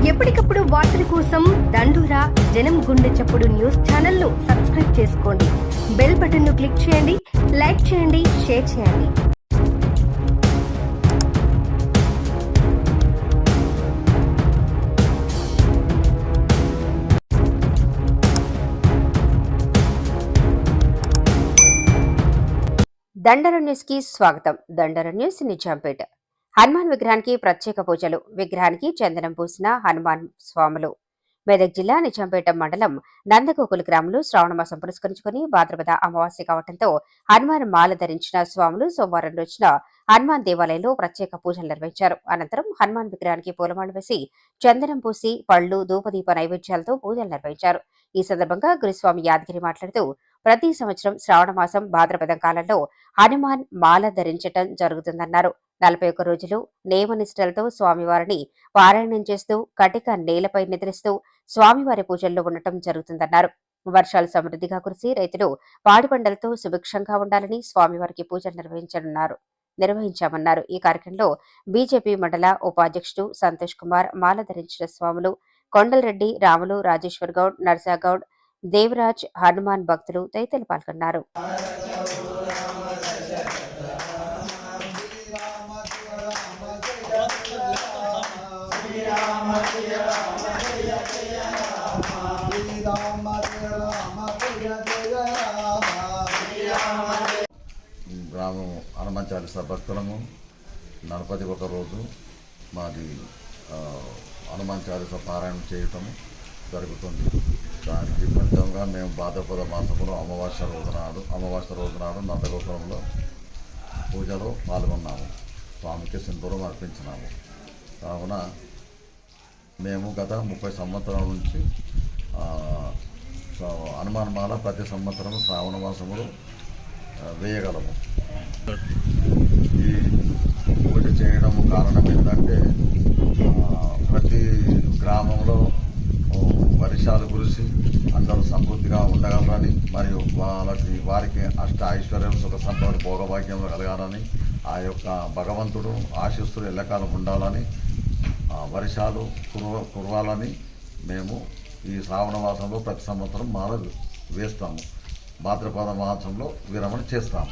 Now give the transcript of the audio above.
ఎప్పటికప్పుడు వార్తల కోసం దండూరా జనం గుండె చప్పుడు న్యూస్ ఛానల్ ను సబ్స్క్రైబ్ చేసుకోండి. బెల్ బటన్ ను క్లిక్ చేయండి, లైక్ చేయండి, షేర్ చేయండి. దండర న్యూస్ కి స్వాగతం. దండర న్యూస్ నిజాంపేట. హనుమాన్ విగ్రహానికి ప్రత్యేక పూజలు. విగ్రహానికి చందనం పూసిన హనుమాన్ స్వాములు. మెదక్ జిల్లా నిజాంపేట మండలం నందగోకుల గ్రామంలో శ్రావణ మాసం పురస్కరించుకుని భాద్రపద అమావాస్య కావడంతో హనుమాన్ మాల ధరించిన స్వాములు సోమవారం రోజున హనుమాన్ దేవాలయంలో ప్రత్యేక పూజలు నిర్వహించారు. అనంతరం హనుమాన్ విగ్రహానికి పూలమాల వేసి చందనం పూసి పళ్లు ధూపదీప నైవేద్యాలతో పూజలు నిర్వహించారు. ఈ సందర్భంగా గురుస్వామి యాదగిరి మాట్లాడుతూ ప్రతి సంవత్సరం శ్రావణ మాసం భాద్రపదం కాలంలో హనుమాన్ మాల ధరించటం జరుగుతుందన్నారు. 41 రోజులు నియమనిష్టలతో స్వామివారిని పారాయణం చేస్తూ కటిక నేలపై నిద్రిస్తూ స్వామివారి పూజల్లో ఉండటం జరుగుతుందన్నారు. వర్షాలు సమృద్ధిగా కురిసి రైతులు పాడి పంటలతో సుభిక్షంగా ఉండాలని స్వామివారికి పూజలు నిర్వహించామన్నారు. ఈ కార్యక్రమంలో బీజేపీ మండల ఉపాధ్యక్షుడు సంతోష్ కుమార్, మాల ధరించిన స్వాములు కొండలరెడ్డి, రాములు, రాజేశ్వర్ గౌడ్, నర్సాగౌడ్, దేవరాజ్, హనుమాన్ భక్తులు తదితరులు పాల్గొన్నారు. గ్రామం హనుమాన్ చాలీసా భక్తులము 41 రోజు మాది హనుమాన్ చాలీసా పారాయణం చేయటం జరుగుతుంది. దానికి ఫలితంగా మేము భాద్రపద మాసంలో అమావాస్య రోజు నాడు నందగోకులంలో పూజలో పాల్గొన్నాము. స్వామికి సింధూరం అర్పించినాము. కావున మేము గత 30 సంవత్సరాల నుంచి హనుమాన్ మాల ప్రతి సంవత్సరం శ్రావణ మాసంలో వేయగలము. ఈ పూజ చేయడం కారణం ఏంటంటే ప్రతి గ్రామంలో వర్షాలు కురిసి అందరూ సమృద్ధిగా ఉండగలరని, మరియు వారికి అష్ట ఐశ్వర్యం, సుఖ సంపదలు, భోగభాగ్యంలో కలగాలని, ఆ యొక్క భగవంతుడు ఆశీస్సులు ఎల్లకాలం ఉండాలని, వర్షాలు కురవాలని మేము ఈ శ్రావణ మాసంలో ప్రతి సంవత్సరం మాల వేస్తాము. భాద్రపద మాసంలో విరమణ చేస్తాము.